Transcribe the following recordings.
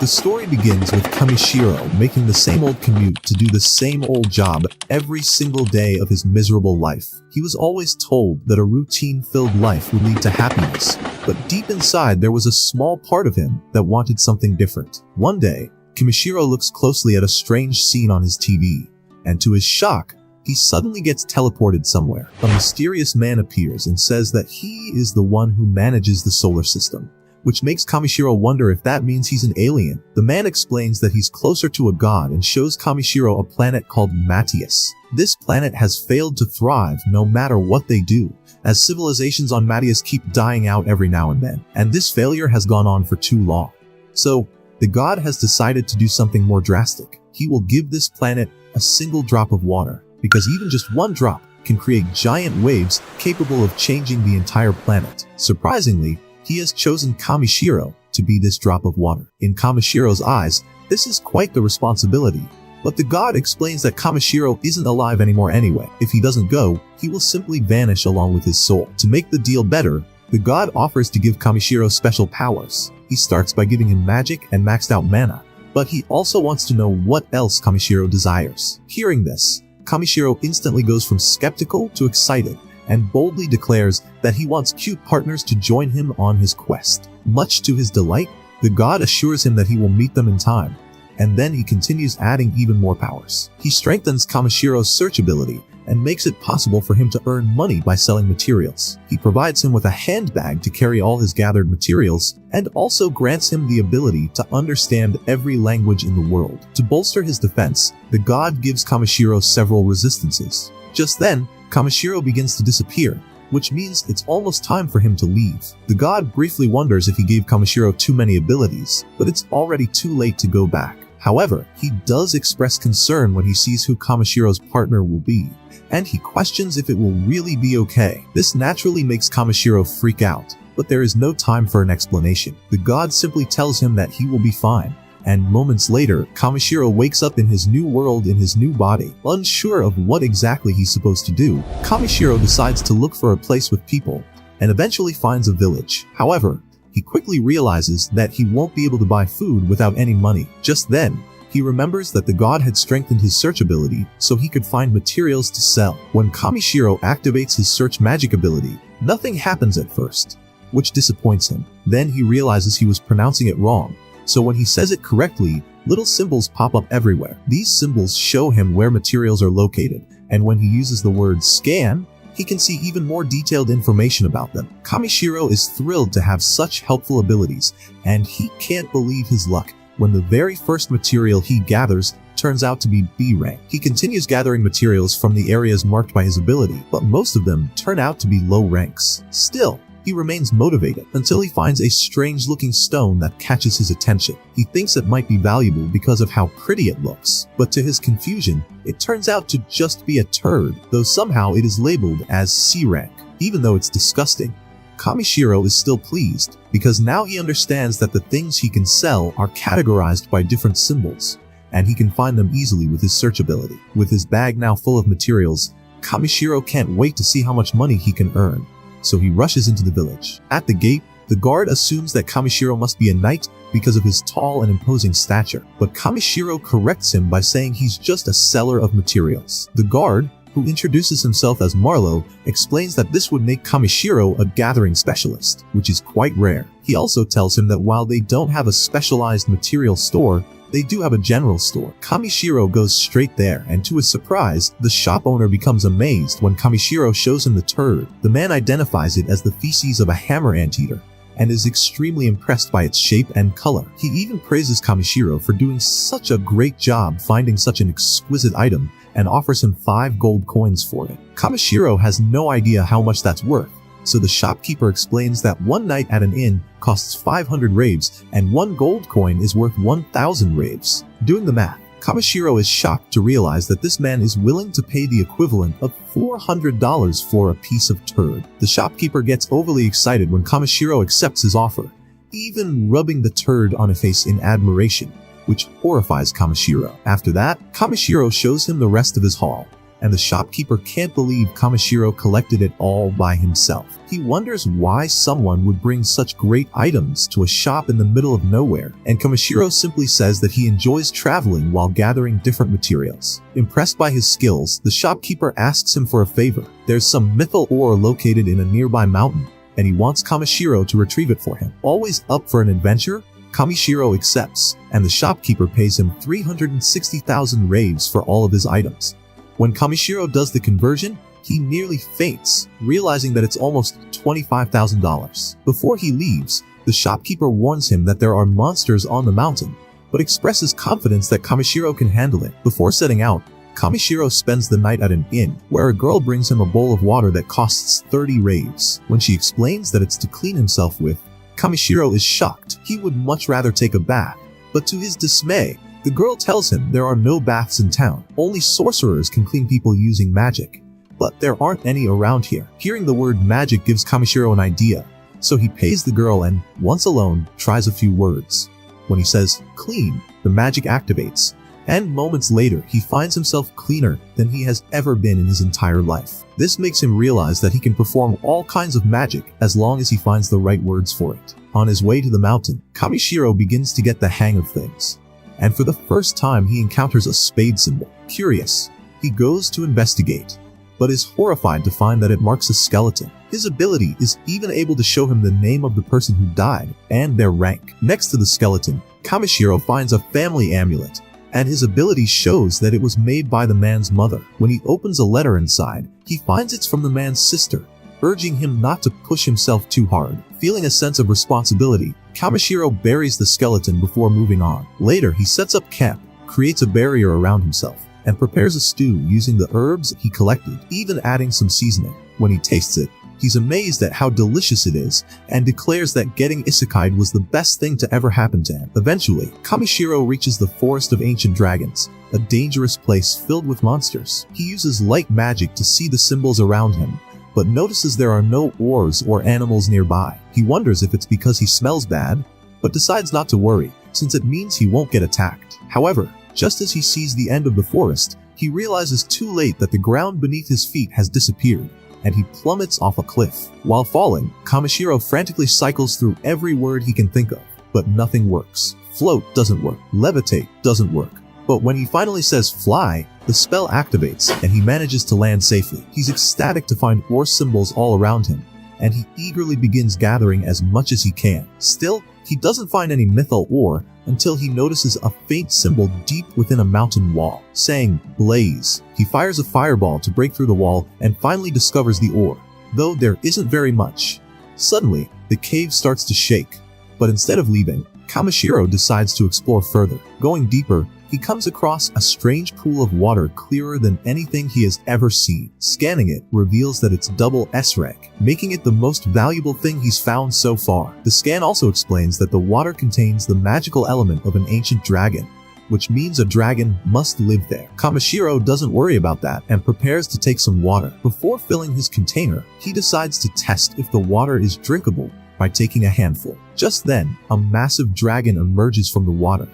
The story begins with Kamishiro making the same old commute to do the same old job every single day of his miserable life. He was always told that a routine-filled life would lead to happiness, but deep inside there was a small part of him that wanted something different. One day, Kamishiro looks closely at a strange scene on his TV, and to his shock, he suddenly gets teleported somewhere. A mysterious man appears and says that he is the one who manages the solar system, which makes Kamishiro wonder if that means he's an alien. The man explains that he's closer to a god and shows Kamishiro a planet called Matius. This planet has failed to thrive no matter what they do, as civilizations on Matius keep dying out every now and then, and this failure has gone on for too long. So, the god has decided to do something more drastic. He will give this planet a single drop of water, because even just one drop can create giant waves capable of changing the entire planet. Surprisingly, he has chosen Kamishiro to be this drop of water. In Kamishiro's eyes, this is quite the responsibility, but the god explains that Kamishiro isn't alive anymore anyway. If he doesn't go, he will simply vanish along with his soul. To make the deal better, the god offers to give Kamishiro special powers. He starts by giving him magic and maxed out mana, but he also wants to know what else Kamishiro desires. Hearing this, Kamishiro instantly goes from skeptical to excited and boldly declares that he wants cute partners to join him on his quest. Much to his delight, the god assures him that he will meet them in time, and then he continues adding even more powers. He strengthens Kamishiro's search ability and makes it possible for him to earn money by selling materials. He provides him with a handbag to carry all his gathered materials, and also grants him the ability to understand every language in the world. To bolster his defense, the god gives Kamishiro several resistances. Just then, Kamishiro begins to disappear, which means it's almost time for him to leave. The god briefly wonders if he gave Kamishiro too many abilities, but it's already too late to go back. However, he does express concern when he sees who Kamishiro's partner will be, and he questions if it will really be okay. This naturally makes Kamishiro freak out, but there is no time for an explanation. The god simply tells him that he will be fine, and moments later, Kamishiro wakes up in his new world in his new body. Unsure of what exactly he's supposed to do, Kamishiro decides to look for a place with people, and eventually finds a village. However, he quickly realizes that he won't be able to buy food without any money. Just then, he remembers that the god had strengthened his search ability so he could find materials to sell. When Kamishiro activates his search magic ability, nothing happens at first, which disappoints him. Then he realizes he was pronouncing it wrong, so when he says it correctly, little symbols pop up everywhere. These symbols show him where materials are located, and when he uses the word scan, he can see even more detailed information about them. Kamishiro is thrilled to have such helpful abilities, and he can't believe his luck when the very first material he gathers turns out to be B rank. He continues gathering materials from the areas marked by his ability, but most of them turn out to be low ranks. Still, he remains motivated until he finds a strange-looking stone that catches his attention. He thinks it might be valuable because of how pretty it looks, but to his confusion, it turns out to just be a turd, though somehow it is labeled as C rank. Even though it's disgusting, Kamishiro is still pleased, because now he understands that the things he can sell are categorized by different symbols, and he can find them easily with his search ability. With his bag now full of materials, Kamishiro can't wait to see how much money he can earn, so he rushes into the village. At the gate, the guard assumes that Kamishiro must be a knight because of his tall and imposing stature, but Kamishiro corrects him by saying he's just a seller of materials. The guard, who introduces himself as Marlowe, explains that this would make Kamishiro a gathering specialist, which is quite rare. He also tells him that while they don't have a specialized material store, they do have a general store. Kamishiro goes straight there, and to his surprise, the shop owner becomes amazed when Kamishiro shows him the turd. The man identifies it as the feces of a hammer anteater, and is extremely impressed by its shape and color. He even praises Kamishiro for doing such a great job finding such an exquisite item, and offers him 5 gold coins for it. Kamishiro has no idea how much that's worth, so the shopkeeper explains that one night at an inn costs 500 raves, and 1 gold coin is worth 1,000 raves. Doing the math, Kamishiro is shocked to realize that this man is willing to pay the equivalent of $400 for a piece of turd. The shopkeeper gets overly excited when Kamishiro accepts his offer, even rubbing the turd on his face in admiration, which horrifies Kamishiro. After that, Kamishiro shows him the rest of his haul, and the shopkeeper can't believe Kamishiro collected it all by himself. He wonders why someone would bring such great items to a shop in the middle of nowhere, and Kamishiro simply says that he enjoys traveling while gathering different materials. Impressed by his skills, the shopkeeper asks him for a favor. There's some mythal ore located in a nearby mountain, and he wants Kamishiro to retrieve it for him. Always up for an adventure, Kamishiro accepts, and the shopkeeper pays him 360,000 raves for all of his items. When Kamishiro does the conversion, he nearly faints, realizing that it's almost $25,000. Before he leaves, the shopkeeper warns him that there are monsters on the mountain, but expresses confidence that Kamishiro can handle it. Before setting out, Kamishiro spends the night at an inn, where a girl brings him a bowl of water that costs 30 raves. When she explains that it's to clean himself with, Kamishiro is shocked. He would much rather take a bath, but to his dismay, the girl tells him there are no baths in town. Only sorcerers can clean people using magic, but there aren't any around here. Hearing the word magic gives Kamishiro an idea, so he pays the girl and, once alone, tries a few words. When he says, "clean," the magic activates, and moments later he finds himself cleaner than he has ever been in his entire life. This makes him realize that he can perform all kinds of magic as long as he finds the right words for it. On his way to the mountain, Kamishiro begins to get the hang of things, and for the first time he encounters a spade symbol. Curious, he goes to investigate, but is horrified to find that it marks a skeleton. His ability is even able to show him the name of the person who died and their rank. Next to the skeleton, Kamishiro finds a family amulet, and his ability shows that it was made by the man's mother. When he opens a letter inside, he finds it's from the man's sister, urging him not to push himself too hard. Feeling a sense of responsibility, Kamishiro buries the skeleton before moving on. Later, he sets up camp, creates a barrier around himself, and prepares a stew using the herbs he collected, even adding some seasoning. When he tastes it, he's amazed at how delicious it is, and declares that getting isekai'd was the best thing to ever happen to him. Eventually, Kamishiro reaches the Forest of Ancient Dragons, a dangerous place filled with monsters. He uses light magic to see the symbols around him, but notices there are no ores or animals nearby. He wonders if it's because he smells bad, but decides not to worry, since it means he won't get attacked. However, just as he sees the end of the forest, he realizes too late that the ground beneath his feet has disappeared, and he plummets off a cliff. While falling, Kamishiro frantically cycles through every word he can think of, but nothing works. Float doesn't work. Levitate doesn't work. But when he finally says fly, the spell activates, and he manages to land safely. He's ecstatic to find ore symbols all around him, and he eagerly begins gathering as much as he can. Still, he doesn't find any mythal ore until he notices a faint symbol deep within a mountain wall, saying, "Blaze." He fires a fireball to break through the wall and finally discovers the ore, though there isn't very much. Suddenly, the cave starts to shake, but instead of leaving, Kamishiro decides to explore further. Going deeper, he comes across a strange pool of water clearer than anything he has ever seen. Scanning it reveals that it's double S rank, making it the most valuable thing he's found so far. The scan also explains that the water contains the magical element of an ancient dragon, which means a dragon must live there. Kamishiro doesn't worry about that and prepares to take some water. Before filling his container, he decides to test if the water is drinkable by taking a handful. Just then, a massive dragon emerges from the water,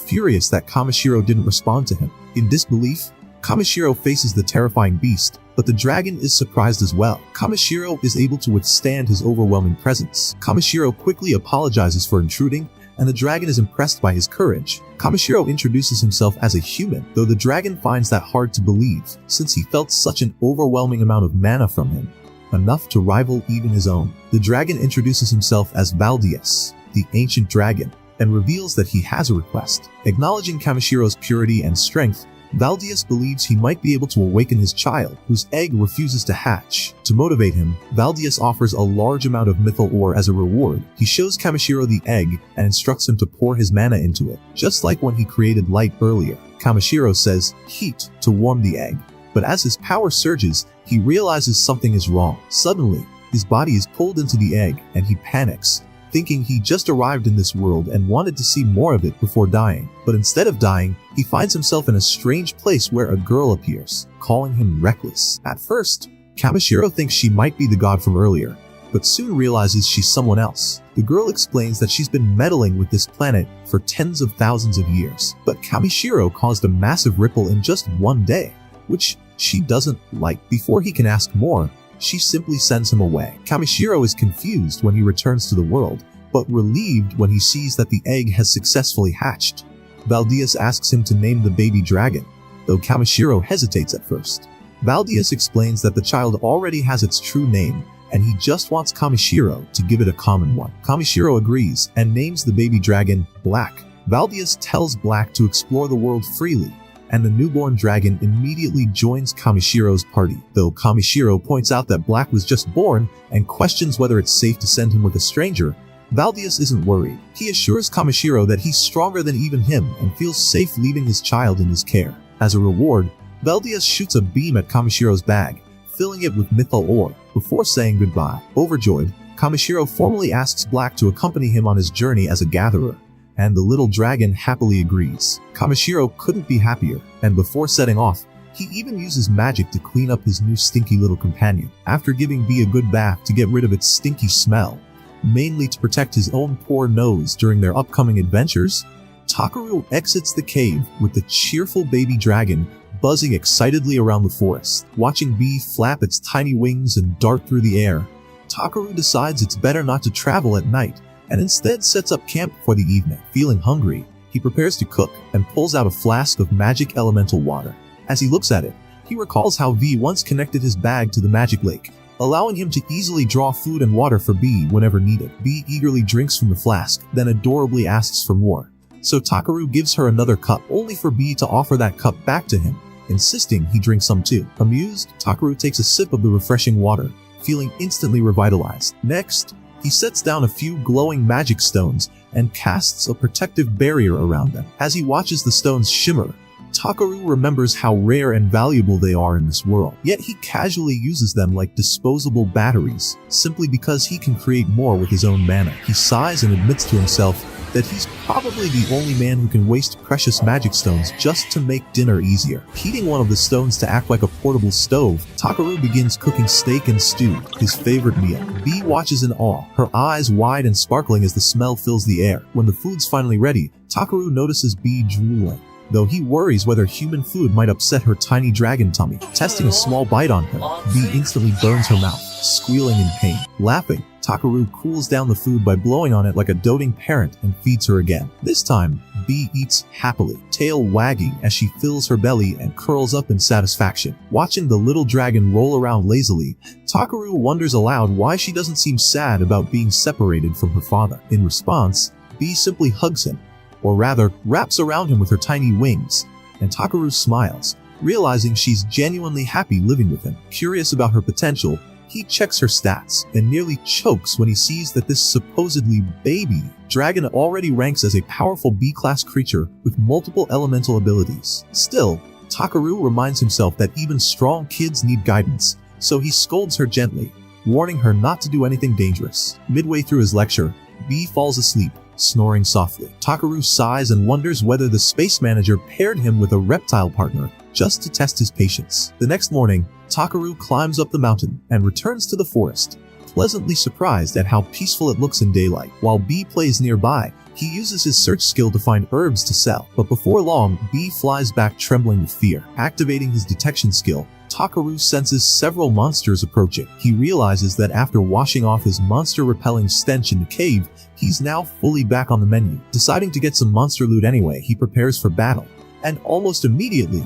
furious that Kamishiro didn't respond to him. In disbelief, Kamishiro faces the terrifying beast, but the dragon is surprised as well. Kamishiro is able to withstand his overwhelming presence. Kamishiro quickly apologizes for intruding, and the dragon is impressed by his courage. Kamishiro introduces himself as a human, though the dragon finds that hard to believe, since he felt such an overwhelming amount of mana from him, enough to rival even his own. The dragon introduces himself as Valdius, the ancient dragon, and reveals that he has a request. Acknowledging Kamishiro's purity and strength, Valdius believes he might be able to awaken his child, whose egg refuses to hatch. To motivate him, Valdius offers a large amount of mythal ore as a reward. He shows Kamishiro the egg and instructs him to pour his mana into it, just like when he created light earlier. Kamishiro says heat to warm the egg, but as his power surges, he realizes something is wrong. Suddenly, his body is pulled into the egg, and he panics, thinking he just arrived in this world and wanted to see more of it before dying. But instead of dying, he finds himself in a strange place where a girl appears, calling him reckless. At first, Kamishiro thinks she might be the god from earlier, but soon realizes she's someone else. The girl explains that she's been meddling with this planet for tens of thousands of years, but Kamishiro caused a massive ripple in just one day, which she doesn't like. Before he can ask more, she simply sends him away. Kamishiro is confused when he returns to the world, but relieved when he sees that the egg has successfully hatched. Valdius asks him to name the baby dragon, though Kamishiro hesitates at first. Valdius explains that the child already has its true name, and he just wants Kamishiro to give it a common one. Kamishiro agrees and names the baby dragon Black. Valdius tells Black to explore the world freely, and the newborn dragon immediately joins Kamishiro's party, though Kamishiro points out that Black was just born and questions whether it's safe to send him with a stranger. Valdius isn't worried. He assures Kamishiro that he's stronger than even him and feels safe leaving his child in his care. As a reward, Valdius shoots a beam at Kamishiro's bag, filling it with mythal ore, before saying goodbye. Overjoyed, Kamishiro formally asks Black to accompany him on his journey as a gatherer, and the little dragon happily agrees. Kamishiro couldn't be happier, and before setting off, he even uses magic to clean up his new stinky little companion. After giving Bee a good bath to get rid of its stinky smell, mainly to protect his own poor nose during their upcoming adventures, Takaru exits the cave with the cheerful baby dragon buzzing excitedly around the forest. Watching Bee flap its tiny wings and dart through the air, Takaru decides it's better not to travel at night and instead sets up camp for the evening. Feeling hungry, he prepares to cook and pulls out a flask of magic elemental water. As he looks at it, he recalls how V once connected his bag to the magic lake, allowing him to easily draw food and water for B whenever needed. B eagerly drinks from the flask, then adorably asks for more. So Takaru gives her another cup, only for B to offer that cup back to him, insisting he drink some too. Amused, Takaru takes a sip of the refreshing water, feeling instantly revitalized. Next, he sets down a few glowing magic stones and casts a protective barrier around them. As he watches the stones shimmer, Takaru remembers how rare and valuable they are in this world. Yet he casually uses them like disposable batteries, simply because he can create more with his own mana. He sighs and admits to himself that he's probably the only man who can waste precious magic stones just to make dinner easier. Heating one of the stones to act like a portable stove, Takaru begins cooking steak and stew, his favorite meal. Bee watches in awe, her eyes wide and sparkling as the smell fills the air. When the food's finally ready, Takaru notices Bee drooling, though he worries whether human food might upset her tiny dragon tummy. Testing a small bite on her, Bee instantly burns her mouth, squealing in pain. Laughing, Takaru cools down the food by blowing on it like a doting parent and feeds her again. This time, Bee eats happily, tail wagging as she fills her belly and curls up in satisfaction. Watching the little dragon roll around lazily, Takaru wonders aloud why she doesn't seem sad about being separated from her father. In response, Bee simply hugs him, or rather, wraps around him with her tiny wings, and Takaru smiles, realizing she's genuinely happy living with him. Curious about her potential, he checks her stats and nearly chokes when he sees that this supposedly baby dragon already ranks as a powerful B-class creature with multiple elemental abilities. Still, Takaru reminds himself that even strong kids need guidance, so he scolds her gently, warning her not to do anything dangerous. Midway through his lecture, Bee falls asleep, snoring softly. Takaru sighs and wonders whether the space manager paired him with a reptile partner just to test his patience. The next morning, Takaru climbs up the mountain and returns to the forest, pleasantly surprised at how peaceful it looks in daylight. While Bee plays nearby, he uses his search skill to find herbs to sell, but before long, Bee flies back trembling with fear. Activating his detection skill, Takaru senses several monsters approaching. He realizes that after washing off his monster-repelling stench in the cave, he's now fully back on the menu. Deciding to get some monster loot anyway, he prepares for battle, and almost immediately,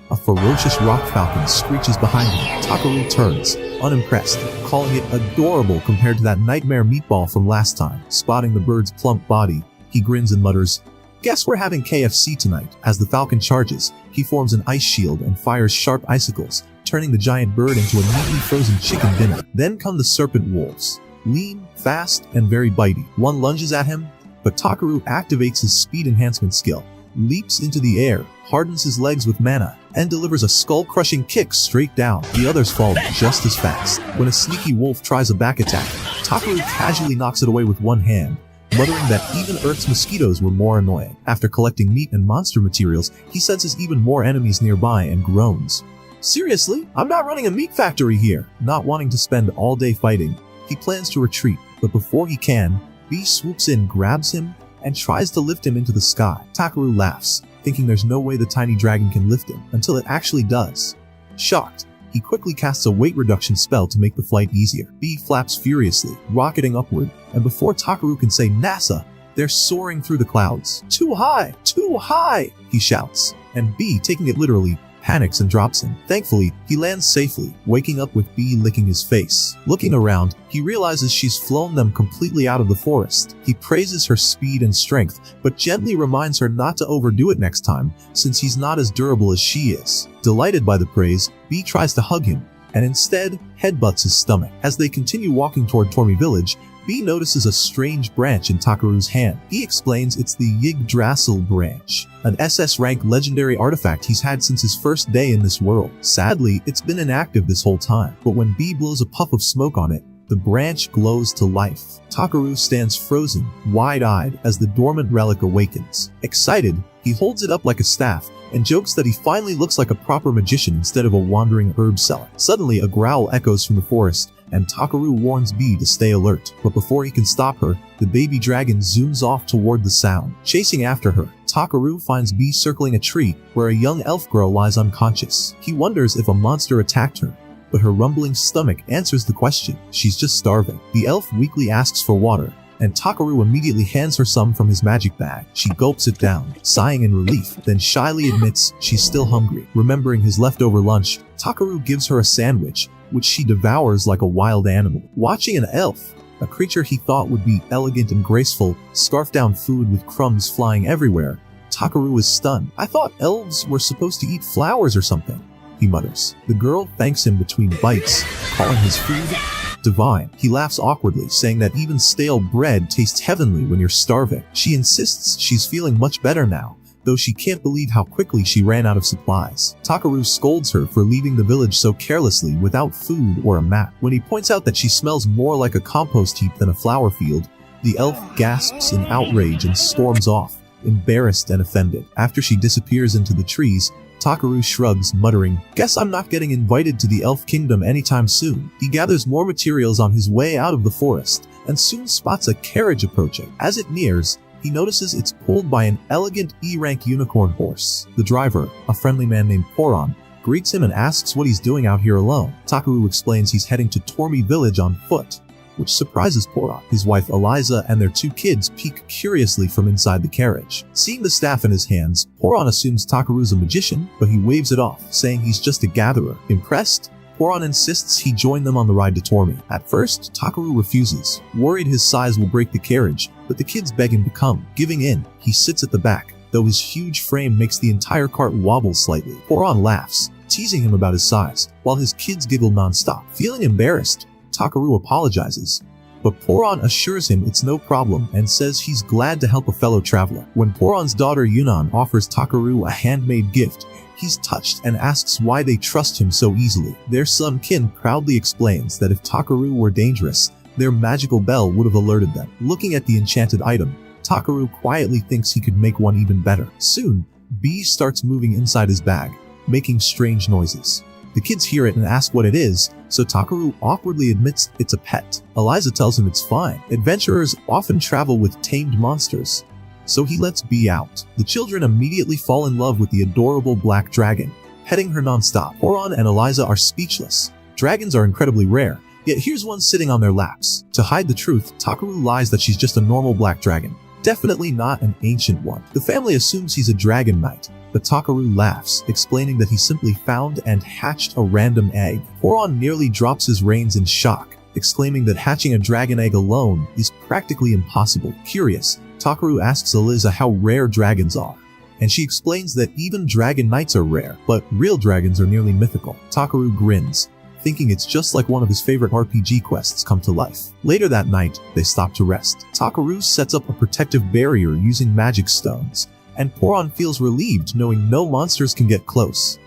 a ferocious rock falcon screeches behind him. Takaru turns, unimpressed, calling it adorable compared to that nightmare meatball from last time. Spotting the bird's plump body, he grins and mutters, "Guess we're having KFC tonight." As the falcon charges, he forms an ice shield and fires sharp icicles, turning the giant bird into a neatly frozen chicken dinner. Then come the serpent wolves, lean, fast, and very bitey. One lunges at him, but Takaru activates his speed enhancement skill, leaps into the air, hardens his legs with mana, and delivers a skull-crushing kick straight down. The others fall just as fast. When a sneaky wolf tries a back attack, Takaru casually knocks it away with one hand, muttering that even Earth's mosquitoes were more annoying. After collecting meat and monster materials, he senses even more enemies nearby and groans. "Seriously? I'm not running a meat factory here!" Not wanting to spend all day fighting, he plans to retreat, but before he can, Bee swoops in, grabs him, and tries to lift him into the sky. Takaru laughs, thinking there's no way the tiny dragon can lift him, until it actually does. Shocked, he quickly casts a weight reduction spell to make the flight easier. B flaps furiously, rocketing upward, and before Takaru can say NASA, they're soaring through the clouds. Too high! Too high! He shouts, and B, taking it literally, panics and drops him. Thankfully, he lands safely, waking up with B licking his face. Looking around, he realizes she's flown them completely out of the forest. He praises her speed and strength, but gently reminds her not to overdo it next time, since he's not as durable as she is. Delighted by the praise, B tries to hug him, and instead headbutts his stomach. As they continue walking toward Tormi village, B notices a strange branch in Takaru's hand. He explains it's the Yggdrasil branch, an SS rank legendary artifact he's had since his first day in this world. Sadly, it's been inactive this whole time, but when B blows a puff of smoke on it, the branch glows to life. Takaru stands frozen, wide-eyed as the dormant relic awakens. Excited, he holds it up like a staff and jokes that he finally looks like a proper magician instead of a wandering herb seller. Suddenly, a growl echoes from the forest, and Takaru warns B to stay alert. But before he can stop her, the baby dragon zooms off toward the sound. Chasing after her, Takaru finds B circling a tree where a young elf girl lies unconscious. He wonders if a monster attacked her, but her rumbling stomach answers the question. She's just starving. The elf weakly asks for water, and Takaru immediately hands her some from his magic bag. She gulps it down, sighing in relief, then shyly admits she's still hungry. Remembering his leftover lunch, Takaru gives her a sandwich, which she devours like a wild animal. Watching an elf, a creature he thought would be elegant and graceful, scarf down food with crumbs flying everywhere, Takaru is stunned. I thought elves were supposed to eat flowers or something, he mutters. The girl thanks him between bites, calling his food divine. He laughs awkwardly, saying that even stale bread tastes heavenly when you're starving. She insists she's feeling much better now, though she can't believe how quickly she ran out of supplies. Takaru scolds her for leaving the village so carelessly without food or a map. When he points out that she smells more like a compost heap than a flower field, the elf gasps in outrage and storms off, embarrassed and offended. After she disappears into the trees, Takaru shrugs, muttering, "Guess I'm not getting invited to the Elf Kingdom anytime soon." He gathers more materials on his way out of the forest, and soon spots a carriage approaching. As it nears, he notices it's pulled by an elegant E-rank unicorn horse. The driver, a friendly man named Poron, greets him and asks what he's doing out here alone. Takaru explains he's heading to Tormi village on foot, which surprises Poron. His wife Eliza and their 2 kids peek curiously from inside the carriage. Seeing the staff in his hands, Poron assumes Takaru's a magician, but he waves it off, saying he's just a gatherer. Impressed, Poron insists he join them on the ride to Tormi. At first, Takaru refuses, worried his size will break the carriage, but the kids beg him to come. Giving in, he sits at the back, though his huge frame makes the entire cart wobble slightly. Poron laughs, teasing him about his size, while his kids giggle non-stop. Feeling embarrassed, Takaru apologizes, but Poron assures him it's no problem and says he's glad to help a fellow traveler. When Poron's daughter Yunan offers Takaru a handmade gift, he's touched and asks why they trust him so easily. Their son Kin proudly explains that if Takaru were dangerous, their magical bell would have alerted them. Looking at the enchanted item, Takaru quietly thinks he could make one even better. Soon, B starts moving inside his bag, making strange noises. The kids hear it and ask what it is, so Takaru awkwardly admits it's a pet. Eliza tells him it's fine. Adventurers often travel with tamed monsters, so he lets B out. The children immediately fall in love with the adorable black dragon, petting her non-stop. Poron and Eliza are speechless. Dragons are incredibly rare, yet here's one sitting on their laps. To hide the truth, Takaru lies that she's just a normal black dragon, definitely not an ancient one. The family assumes he's a dragon knight, but Takaru laughs, explaining that he simply found and hatched a random egg. Poron nearly drops his reins in shock, exclaiming that hatching a dragon egg alone is practically impossible. Curious, Takaru asks Eliza how rare dragons are, and she explains that even dragon knights are rare, but real dragons are nearly mythical. Takaru grins, thinking it's just like one of his favorite RPG quests come to life. Later that night, they stop to rest. Takaru sets up a protective barrier using magic stones, and Poron feels relieved knowing no monsters can get close.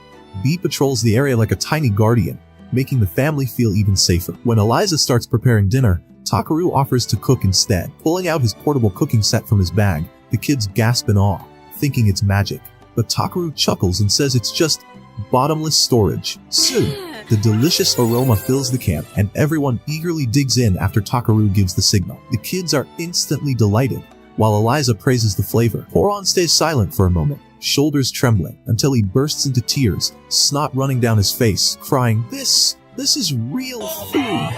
B patrols the area like a tiny guardian, making the family feel even safer. When Eliza starts preparing dinner, Takaru offers to cook instead. Pulling out his portable cooking set from his bag, the kids gasp in awe, thinking it's magic. But Takaru chuckles and says it's just bottomless storage. Soon, the delicious aroma fills the camp, and everyone eagerly digs in after Takaru gives the signal. The kids are instantly delighted, while Eliza praises the flavor. Poron stays silent for a moment, shoulders trembling, until he bursts into tears, snot running down his face, crying, This is real food!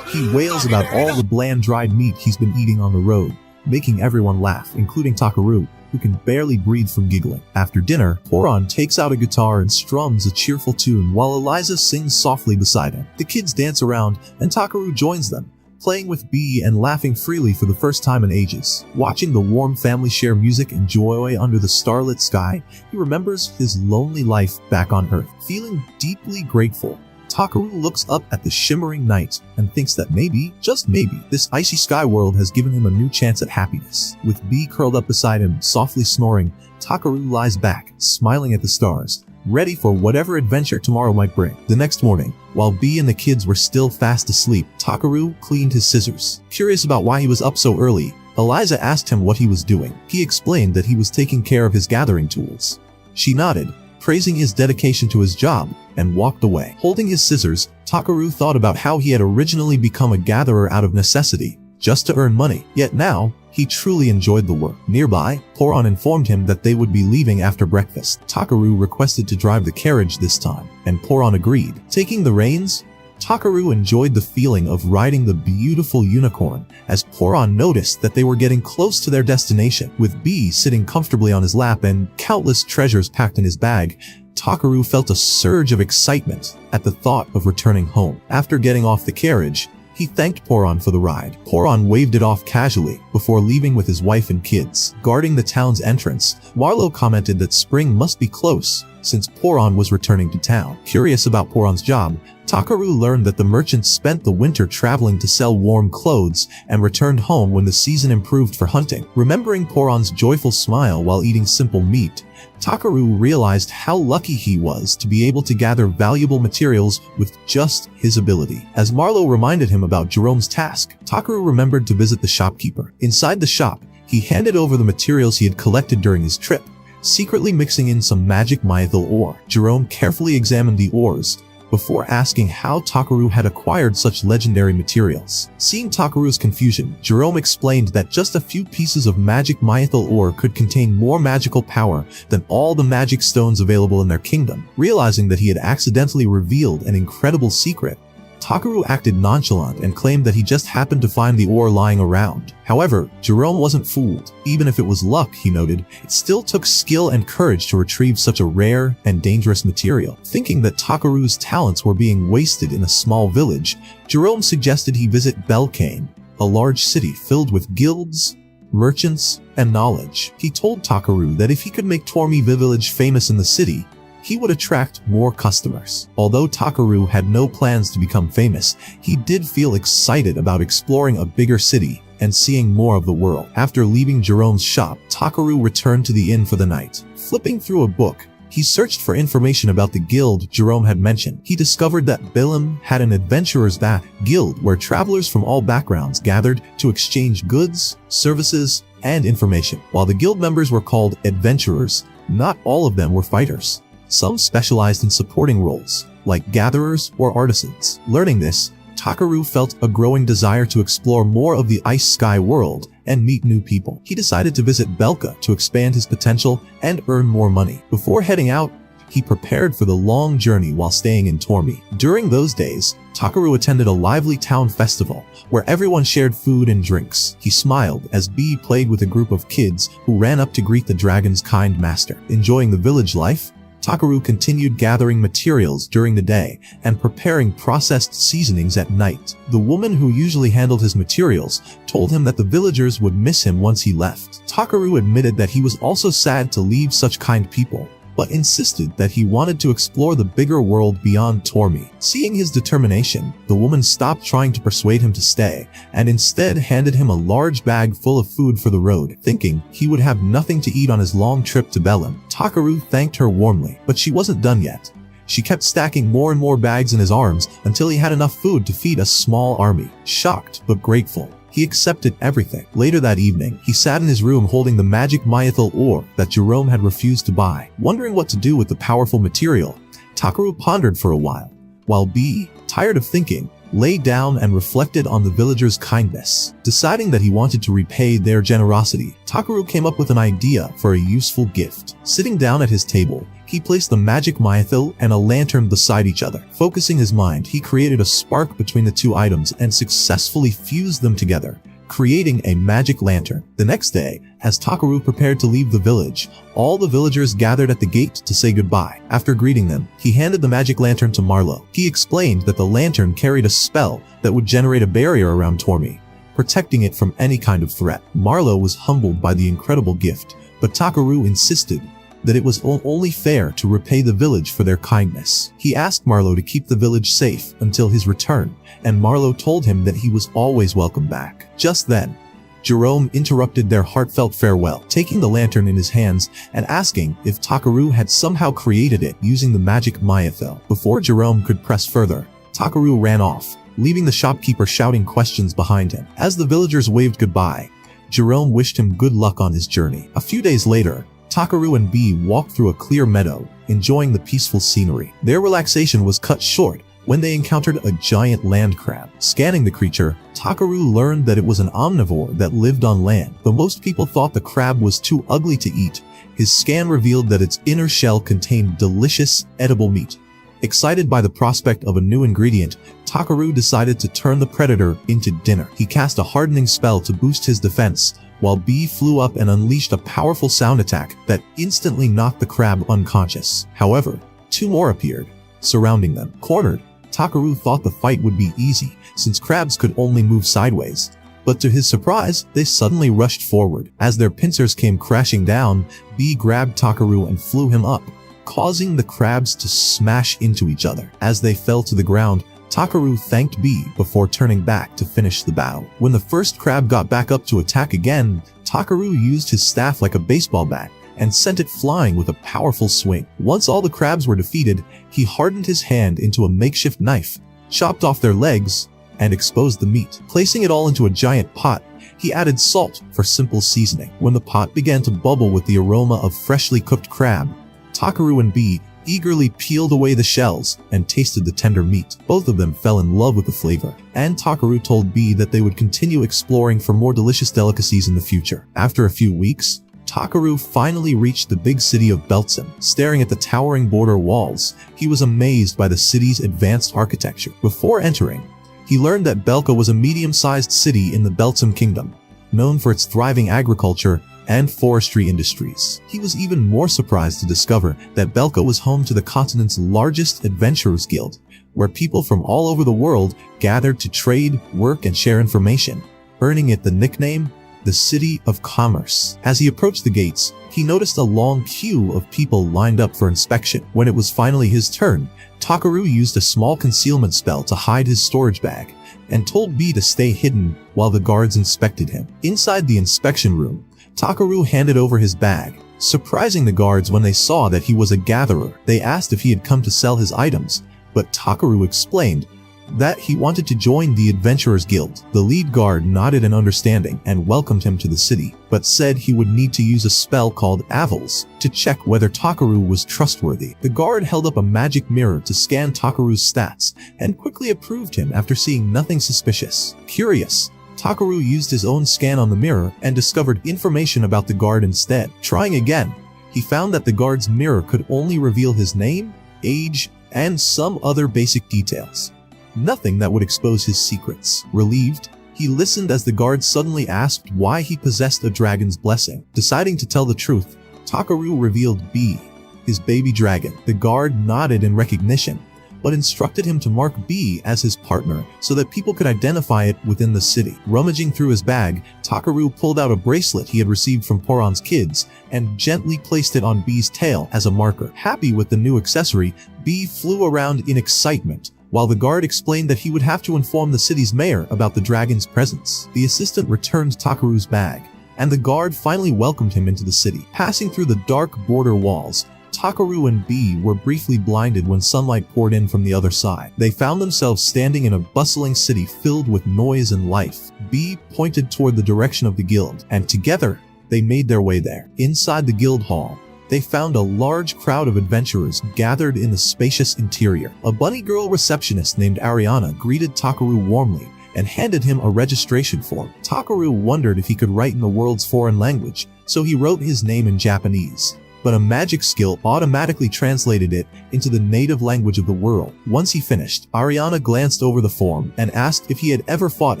He wails about all the bland dried meat he's been eating on the road, making everyone laugh, including Takaru, who can barely breathe from giggling. After dinner, Poron takes out a guitar and strums a cheerful tune while Eliza sings softly beside him. The kids dance around, and Takaru joins them, playing with Bee and laughing freely for the first time in ages. Watching the warm family share music and joy under the starlit sky, he remembers his lonely life back on Earth. Feeling deeply grateful, Takaru looks up at the shimmering night and thinks that maybe, just maybe, this icy sky world has given him a new chance at happiness. With Bee curled up beside him, softly snoring, Takaru lies back, smiling at the stars, ready for whatever adventure tomorrow might bring. The next morning, while Bee and the kids were still fast asleep, Takaru cleaned his scissors. Curious about why he was up so early, Eliza asked him what he was doing. He explained that he was taking care of his gathering tools. She nodded, praising his dedication to his job, and walked away. Holding his scissors, Takaru thought about how he had originally become a gatherer out of necessity, just to earn money. Yet now, he truly enjoyed the work. Nearby, Poron informed him that they would be leaving after breakfast. Takaru requested to drive the carriage this time, and Poron agreed. Taking the reins, Takaru enjoyed the feeling of riding the beautiful unicorn as Poron noticed that they were getting close to their destination. With Bee sitting comfortably on his lap and countless treasures packed in his bag, Takaru felt a surge of excitement at the thought of returning home. After getting off the carriage, he thanked Poron for the ride. Poron waved it off casually before leaving with his wife and kids. Guarding the town's entrance, Marlowe commented that spring must be close since Poron was returning to town. Curious about Poron's job, Takaru learned that the merchant spent the winter traveling to sell warm clothes and returned home when the season improved for hunting. Remembering Poron's joyful smile while eating simple meat, Takaru realized how lucky he was to be able to gather valuable materials with just his ability. As Marlowe reminded him about Jerome's task, Takaru remembered to visit the shopkeeper. Inside the shop, he handed over the materials he had collected during his trip, secretly mixing in some magic mythal ore. Jerome carefully examined the ores before asking how Takaru had acquired such legendary materials. Seeing Takaru's confusion, Jerome explained that just a few pieces of magic mythal ore could contain more magical power than all the magic stones available in their kingdom. Realizing that he had accidentally revealed an incredible secret, Takaru acted nonchalant and claimed that he just happened to find the ore lying around. However, Jerome wasn't fooled. Even if it was luck, he noted, it still took skill and courage to retrieve such a rare and dangerous material. Thinking that Takaru's talents were being wasted in a small village, Jerome suggested he visit Belkane, a large city filled with guilds, merchants, and knowledge. He told Takaru that if he could make Tormi village famous in the city, he would attract more customers. Although Takaru had no plans to become famous, he did feel excited about exploring a bigger city and seeing more of the world. After leaving Jerome's shop, Takaru returned to the inn for the night. Flipping through a book, he searched for information about the guild Jerome had mentioned. He discovered that Bilim had an adventurer's guild where travelers from all backgrounds gathered to exchange goods, services, and information. While the guild members were called adventurers, not all of them were fighters. Some specialized in supporting roles, like gatherers or artisans. Learning this, Takaru felt a growing desire to explore more of the ice sky world and meet new people. He decided to visit Belka to expand his potential and earn more money. Before heading out, he prepared for the long journey while staying in Tormi. During those days, Takaru attended a lively town festival where everyone shared food and drinks. He smiled as Bee played with a group of kids who ran up to greet the dragon's kind master. Enjoying the village life, Takaru continued gathering materials during the day and preparing processed seasonings at night. The woman who usually handled his materials told him that the villagers would miss him once he left. Takaru admitted that he was also sad to leave such kind people, but insisted that he wanted to explore the bigger world beyond Tormi. Seeing his determination, the woman stopped trying to persuade him to stay and instead handed him a large bag full of food for the road. Thinking he would have nothing to eat on his long trip to Belim, Takaru thanked her warmly, but she wasn't done yet. She kept stacking more and more bags in his arms until he had enough food to feed a small army. Shocked but grateful, he accepted everything. Later that evening, he sat in his room holding the magic mythal ore that Jerome had refused to buy. Wondering what to do with the powerful material, Takaru pondered for a while. While Bee, tired of thinking, lay down and reflected on the villagers' kindness. Deciding that he wanted to repay their generosity, Takaru came up with an idea for a useful gift. Sitting down at his table, he placed the magic mythil and a lantern beside each other. Focusing his mind, he created a spark between the two items and successfully fused them together, creating a magic lantern. The next day, as Takaru prepared to leave the village, all the villagers gathered at the gate to say goodbye. After greeting them, he handed the magic lantern to Marlowe. He explained that the lantern carried a spell that would generate a barrier around Tormi, protecting it from any kind of threat. Marlowe was humbled by the incredible gift, but Takaru insisted that it was only fair to repay the village for their kindness. He asked Marlowe to keep the village safe until his return, and Marlowe told him that he was always welcome back. Just then, Jerome interrupted their heartfelt farewell, taking the lantern in his hands and asking if Takaru had somehow created it using the magic mythil. Before Jerome could press further, Takaru ran off, leaving the shopkeeper shouting questions behind him. As the villagers waved goodbye, Jerome wished him good luck on his journey. A few days later, Takaru and Bee walked through a clear meadow, enjoying the peaceful scenery. Their relaxation was cut short when they encountered a giant land crab. Scanning the creature, Takaru learned that it was an omnivore that lived on land. Though most people thought the crab was too ugly to eat, his scan revealed that its inner shell contained delicious, edible meat. Excited by the prospect of a new ingredient, Takaru decided to turn the predator into dinner. He cast a hardening spell to boost his defense, while Bee flew up and unleashed a powerful sound attack that instantly knocked the crab unconscious. However, two more appeared, surrounding them. Cornered, Takaru thought the fight would be easy, since crabs could only move sideways. But to his surprise, they suddenly rushed forward. As their pincers came crashing down, Bee grabbed Takaru and flew him up, causing the crabs to smash into each other. As they fell to the ground, Takaru thanked Bee before turning back to finish the battle. When the first crab got back up to attack again, Takaru used his staff like a baseball bat and sent it flying with a powerful swing. Once all the crabs were defeated, he hardened his hand into a makeshift knife, chopped off their legs, and exposed the meat. Placing it all into a giant pot, he added salt for simple seasoning. When the pot began to bubble with the aroma of freshly cooked crab, Takaru and Bee eagerly peeled away the shells and tasted the tender meat. Both of them fell in love with the flavor, and Takaru told Bee that they would continue exploring for more delicious delicacies in the future. After a few weeks, Takaru finally reached the big city of Beltzim. Staring at the towering border walls, he was amazed by the city's advanced architecture. Before entering, he learned that Belka was a medium-sized city in the Beltzim kingdom, known for its thriving agriculture and forestry industries. He was even more surprised to discover that Belka was home to the continent's largest adventurers guild, where people from all over the world gathered to trade, work, and share information, earning it the nickname, the City of Commerce. As he approached the gates, he noticed a long queue of people lined up for inspection. When it was finally his turn, Takaru used a small concealment spell to hide his storage bag, and told Bee to stay hidden while the guards inspected him. Inside the inspection room, Takaru handed over his bag, surprising the guards when they saw that he was a gatherer. They asked if he had come to sell his items, but Takaru explained that he wanted to join the Adventurers Guild. The lead guard nodded in understanding and welcomed him to the city, but said he would need to use a spell called Avils to check whether Takaru was trustworthy. The guard held up a magic mirror to scan Takaru's stats and quickly approved him after seeing nothing suspicious. Curious, Takaru used his own scan on the mirror and discovered information about the guard instead. Trying again, he found that the guard's mirror could only reveal his name, age, and some other basic details. Nothing that would expose his secrets. Relieved, he listened as the guard suddenly asked why he possessed a dragon's blessing. Deciding to tell the truth, Takaru revealed Bee, his baby dragon. The guard nodded in recognition, but instructed him to mark Bee as his partner so that people could identify it within the city. Rummaging through his bag, Takaru pulled out a bracelet he had received from Poron's kids and gently placed it on Bee's tail as a marker. Happy with the new accessory, Bee flew around in excitement, while the guard explained that he would have to inform the city's mayor about the dragon's presence. The assistant returned Takaru's bag, and the guard finally welcomed him into the city. Passing through the dark border walls, Takaru and Bee were briefly blinded when sunlight poured in from the other side. They found themselves standing in a bustling city filled with noise and life. Bee pointed toward the direction of the guild, and together, they made their way there. Inside the guild hall, they found a large crowd of adventurers gathered in the spacious interior. A bunny girl receptionist named Ariana greeted Takaru warmly and handed him a registration form. Takaru wondered if he could write in the world's foreign language, so he wrote his name in Japanese. But a magic skill automatically translated it into the native language of the world. Once he finished, Ariana glanced over the form and asked if he had ever fought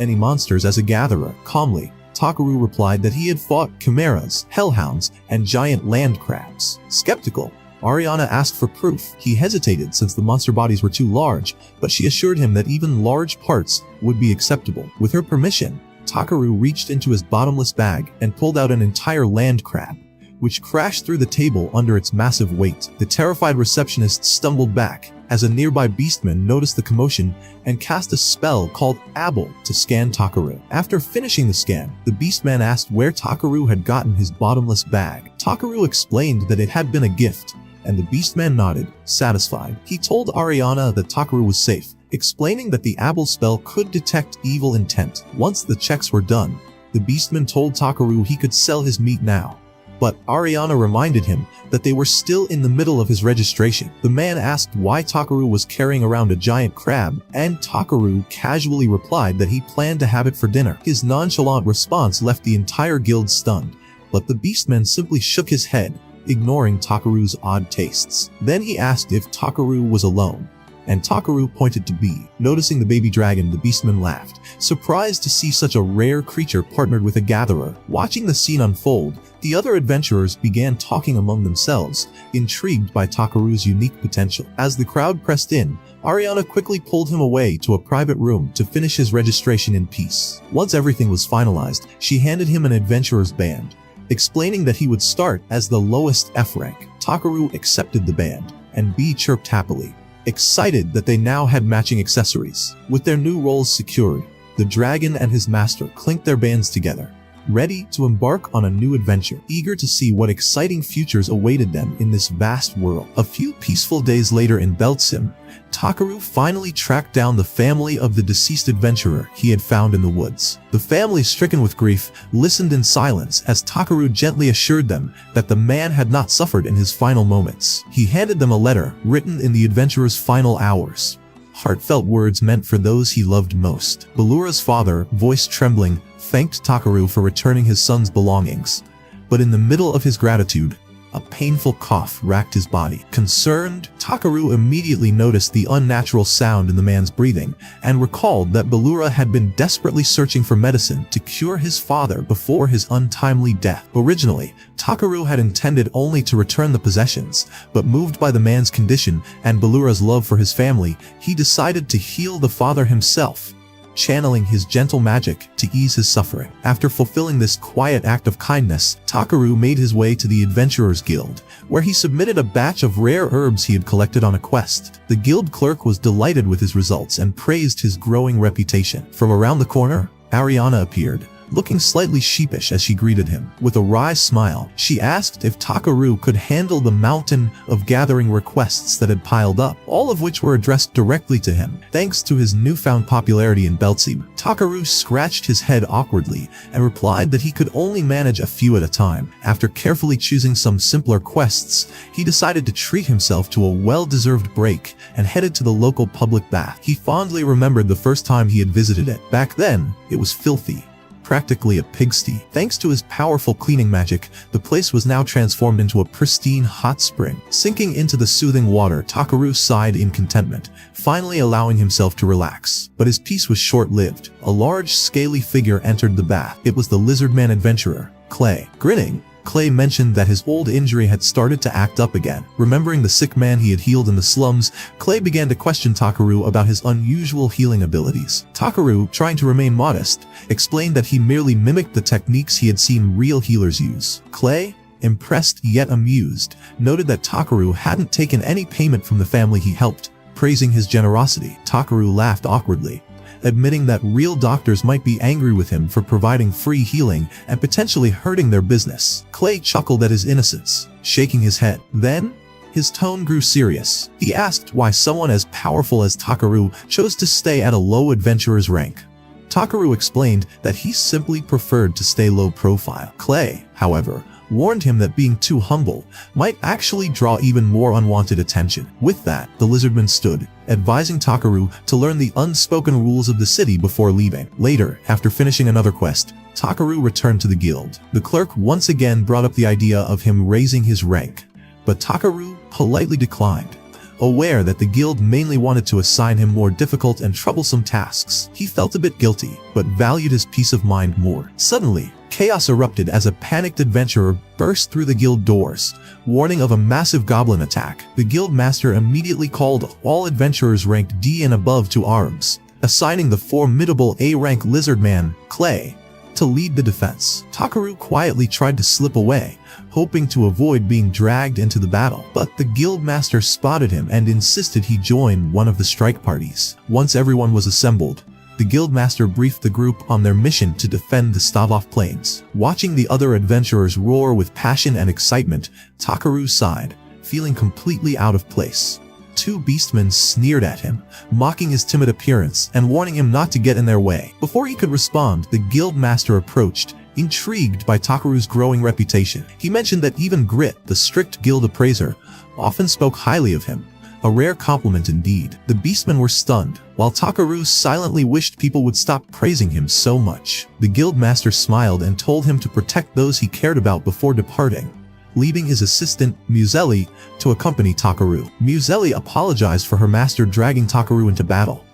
any monsters as a gatherer. Calmly, Takaru replied that he had fought chimeras, hellhounds, and giant land crabs. Skeptical, Ariana asked for proof. He hesitated since the monster bodies were too large, but she assured him that even large parts would be acceptable. With her permission, Takaru reached into his bottomless bag and pulled out an entire land crab, which crashed through the table under its massive weight. The terrified receptionist stumbled back as a nearby beastman noticed the commotion and cast a spell called Abel to scan Takaru. After finishing the scan, the beastman asked where Takaru had gotten his bottomless bag. Takaru explained that it had been a gift, and the beastman nodded, satisfied. He told Ariana that Takaru was safe, explaining that the Abel spell could detect evil intent. Once the checks were done, the beastman told Takaru he could sell his meat now. But Ariana reminded him that they were still in the middle of his registration. The man asked why Takaru was carrying around a giant crab, and Takaru casually replied that he planned to have it for dinner. His nonchalant response left the entire guild stunned, but the beastman simply shook his head, ignoring Takaru's odd tastes. Then he asked if Takaru was alone, and Takaru pointed to B. Noticing the baby dragon, the beastman laughed, surprised to see such a rare creature partnered with a gatherer. Watching the scene unfold, the other adventurers began talking among themselves, intrigued by Takaru's unique potential. As the crowd pressed in, Ariana quickly pulled him away to a private room to finish his registration in peace. Once everything was finalized, she handed him an adventurer's band, explaining that he would start as the lowest F rank. Takaru accepted the band, and B chirped happily, excited that they now had matching accessories. With their new roles secured, the dragon and his master clinked their bands together, ready to embark on a new adventure, eager to see what exciting futures awaited them in this vast world. A few peaceful days later in Beltsim, Takaru finally tracked down the family of the deceased adventurer he had found in the woods. The family, stricken with grief, listened in silence as Takaru gently assured them that the man had not suffered in his final moments. He handed them a letter written in the adventurer's final hours. Heartfelt words meant for those he loved most. Ballura's father, voice trembling, thanked Takaru for returning his son's belongings, but in the middle of his gratitude, a painful cough racked his body. Concerned, Takaru immediately noticed the unnatural sound in the man's breathing and recalled that Ballura had been desperately searching for medicine to cure his father before his untimely death. Originally, Takaru had intended only to return the possessions, but moved by the man's condition and Ballura's love for his family, he decided to heal the father himself, channeling his gentle magic to ease his suffering. After fulfilling this quiet act of kindness, Takaru made his way to the Adventurers Guild, where he submitted a batch of rare herbs he had collected on a quest. The guild clerk was delighted with his results and praised his growing reputation. From around the corner, Ariana appeared, looking slightly sheepish as she greeted him. With a wry smile, she asked if Takaru could handle the mountain of gathering requests that had piled up, all of which were addressed directly to him. Thanks to his newfound popularity in Beltsim, Takaru scratched his head awkwardly and replied that he could only manage a few at a time. After carefully choosing some simpler quests, he decided to treat himself to a well-deserved break and headed to the local public bath. He fondly remembered the first time he had visited it. Back then, it was filthy, practically a pigsty. Thanks to his powerful cleaning magic, the place was now transformed into a pristine hot spring. Sinking into the soothing water, Takaru sighed in contentment, finally allowing himself to relax. But his peace was short-lived. A large, scaly figure entered the bath. It was the lizardman adventurer, Clay. Grinning, Clay mentioned that his old injury had started to act up again. Remembering the sick man he had healed in the slums, Clay began to question Takaru about his unusual healing abilities. Takaru, trying to remain modest, explained that he merely mimicked the techniques he had seen real healers use. Clay, impressed yet amused, noted that Takaru hadn't taken any payment from the family he helped, praising his generosity. Takaru laughed awkwardly, admitting that real doctors might be angry with him for providing free healing and potentially hurting their business. Clay chuckled at his innocence, shaking his head. Then, his tone grew serious. He asked why someone as powerful as Takaru chose to stay at a low adventurer's rank. Takaru explained that he simply preferred to stay low profile. Clay, however, warned him that being too humble might actually draw even more unwanted attention. With that, the lizardman stood, advising Takaru to learn the unspoken rules of the city before leaving. Later, after finishing another quest, Takaru returned to the guild. The clerk once again brought up the idea of him raising his rank, but Takaru politely declined. Aware that the guild mainly wanted to assign him more difficult and troublesome tasks, he felt a bit guilty, but valued his peace of mind more. Suddenly, chaos erupted as a panicked adventurer burst through the guild doors, warning of a massive goblin attack. The guild master immediately called all adventurers ranked D and above to arms, assigning the formidable A-rank lizard man, Clay, to lead the defense. Takaru quietly tried to slip away, hoping to avoid being dragged into the battle, but the guild master spotted him and insisted he join one of the strike parties. Once everyone was assembled, the guild master briefed the group on their mission to defend the Stavov Plains. Watching the other adventurers roar with passion and excitement, Takaru sighed, feeling completely out of place. Two beastmen sneered at him, mocking his timid appearance and warning him not to get in their way. Before he could respond, the guild master approached, intrigued by Takaru's growing reputation. He mentioned that even Grit, the strict guild appraiser, often spoke highly of him. A rare compliment indeed. The beastmen were stunned, while Takaru silently wished people would stop praising him so much. The guild master smiled and told him to protect those he cared about before departing, leaving his assistant, Muselli, to accompany Takaru. Muselli apologized for her master dragging Takaru into battle.